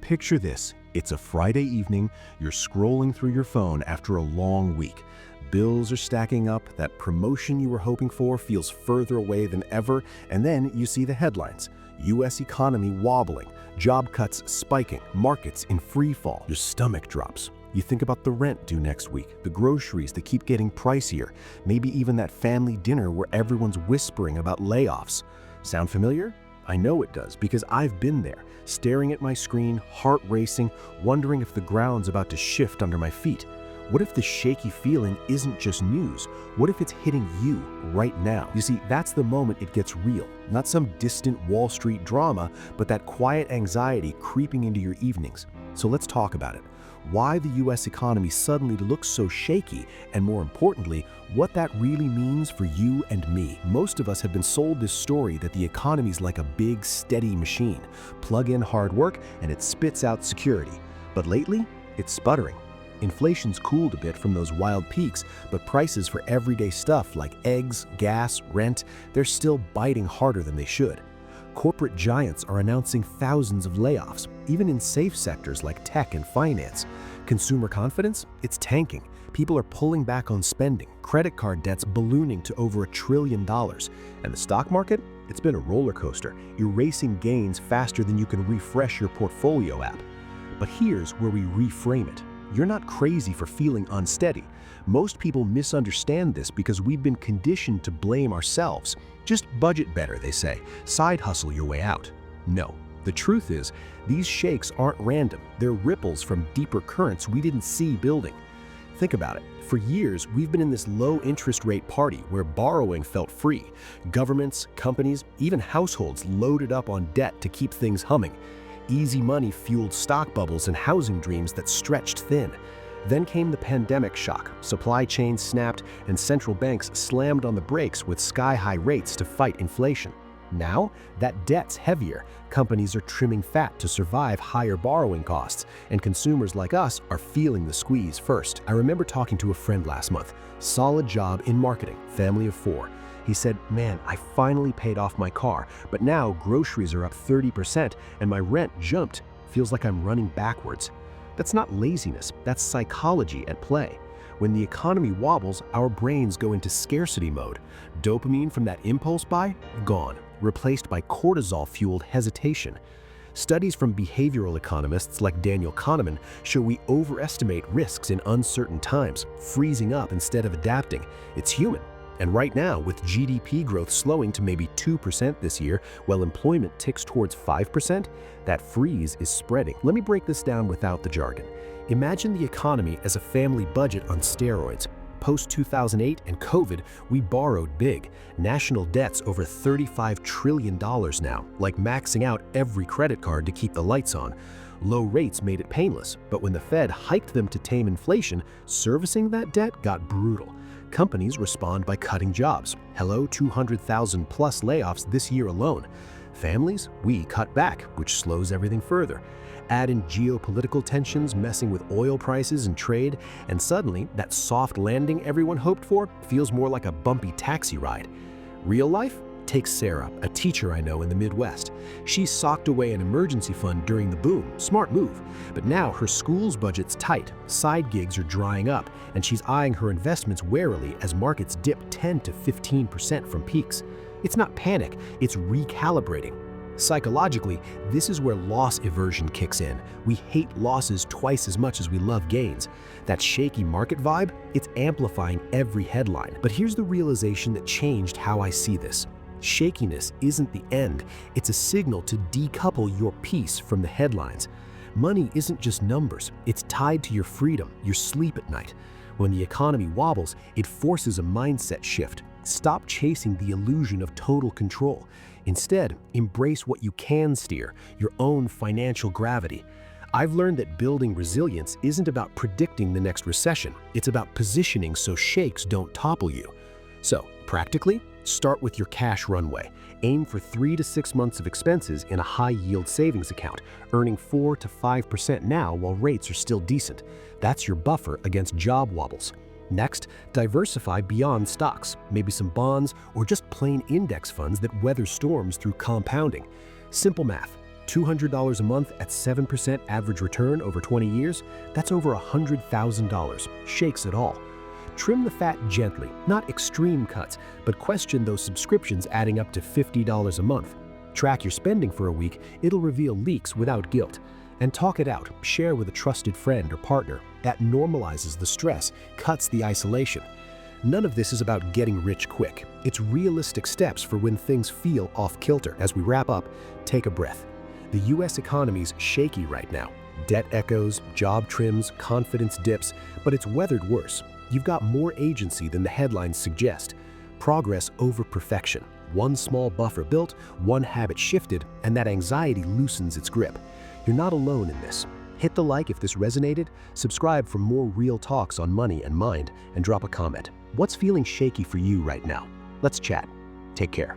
Picture this. It's a Friday evening, you're scrolling through your phone after a long week. Bills are stacking up, that promotion you were hoping for feels further away than ever, and then you see the headlines. U.S. economy wobbling, job cuts spiking, markets in free fall. Your stomach drops. You think about the rent due next week, the groceries that keep getting pricier, maybe even that family dinner where everyone's whispering about layoffs. Sound familiar? I know it does, because I've been there, staring at my screen, heart racing, wondering if the ground's about to shift under my feet. What if the shaky feeling isn't just news? What if it's hitting you right now? You see, that's the moment it gets real. Not some distant Wall Street drama, but that quiet anxiety creeping into your evenings. So let's talk about it. Why the US economy suddenly looks so shaky, and more importantly, what that really means for you and me. Most of us have been sold this story that the economy's like a big, steady machine. Plug in hard work and it spits out security. But lately, it's sputtering. Inflation's cooled a bit from those wild peaks, but prices for everyday stuff like eggs, gas, rent, they're still biting harder than they should. Corporate giants are announcing thousands of layoffs, even in safe sectors like tech and finance. Consumer confidence? It's tanking. People are pulling back on spending, credit card debts ballooning to over $1 trillion. And the stock market? It's been a roller coaster, erasing gains faster than you can refresh your portfolio app. But here's where we reframe it. You're not crazy for feeling unsteady. Most people misunderstand this because we've been conditioned to blame ourselves. Just budget better, they say. Side hustle your way out. No. The truth is, these shakes aren't random. They're ripples from deeper currents we didn't see building. Think about it. For years, we've been in this low interest rate party where borrowing felt free. Governments, companies, even households loaded up on debt to keep things humming. Easy money fueled stock bubbles and housing dreams that stretched thin. Then came the pandemic shock. Supply chains snapped and central banks slammed on the brakes with sky-high rates to fight inflation. Now, that debt's heavier. Companies are trimming fat to survive higher borrowing costs, and consumers like us are feeling the squeeze first. I remember talking to a friend last month. Solid job in marketing, family of 4. He said, "Man, I finally paid off my car, but now groceries are up 30% and my rent jumped. Feels like I'm running backwards." That's not laziness, that's psychology at play. When the economy wobbles, our brains go into scarcity mode. Dopamine from that impulse buy? Gone, replaced by cortisol-fueled hesitation. Studies from behavioral economists like Daniel Kahneman show we overestimate risks in uncertain times, freezing up instead of adapting. It's human. And right now, with GDP growth slowing to maybe 2% this year, while employment ticks towards 5%, that freeze is spreading. Let me break this down without the jargon. Imagine the economy as a family budget on steroids. Post-2008 and COVID, we borrowed big. National debt's over $35 trillion now, like maxing out every credit card to keep the lights on. Low rates made it painless, but when the Fed hiked them to tame inflation, servicing that debt got brutal. Companies respond by cutting jobs. Hello, 200,000 plus layoffs this year alone. Families, we cut back, which slows everything further. Add in geopolitical tensions messing with oil prices and trade, and suddenly that soft landing everyone hoped for feels more like a bumpy taxi ride. Real life? Take Sarah, a teacher I know in the Midwest. She socked away an emergency fund during the boom, smart move. But now her school's budget's tight, side gigs are drying up, and she's eyeing her investments warily as markets dip 10 to 15% from peaks. It's not panic, it's recalibrating. Psychologically, this is where loss aversion kicks in. We hate losses twice as much as we love gains. That shaky market vibe, it's amplifying every headline. But here's the realization that changed how I see this. Shakiness isn't the end, it's a signal to decouple your peace from the headlines. Money isn't just numbers, it's tied to your freedom, your sleep at night. When the economy wobbles, it forces a mindset shift. Stop chasing the illusion of total control. Instead, embrace what you can steer, your own financial gravity. I've learned that building resilience isn't about predicting the next recession, it's about positioning so shakes don't topple you. So, practically, start with your cash runway. Aim for 3 to 6 months of expenses in a high-yield savings account, earning 4 to 5% now while rates are still decent. That's your buffer against job wobbles. Next, diversify beyond stocks, maybe some bonds or just plain index funds that weather storms through compounding. Simple math. $200 a month at 7% average return over 20 years, that's over $100,000. Shakes it all. Trim the fat gently, not extreme cuts, but question those subscriptions adding up to $50 a month. Track your spending for a week, it'll reveal leaks without guilt. And talk it out, share with a trusted friend or partner. That normalizes the stress, cuts the isolation. None of this is about getting rich quick. It's realistic steps for when things feel off-kilter. As we wrap up, take a breath. The US economy's shaky right now. Debt echoes, job trims, confidence dips, but it's weathered worse. You've got more agency than the headlines suggest. Progress over perfection. One small buffer built, one habit shifted, and that anxiety loosens its grip. You're not alone in this. Hit the like if this resonated, subscribe for more real talks on money and mind, and drop a comment. What's feeling shaky for you right now? Let's chat. Take care.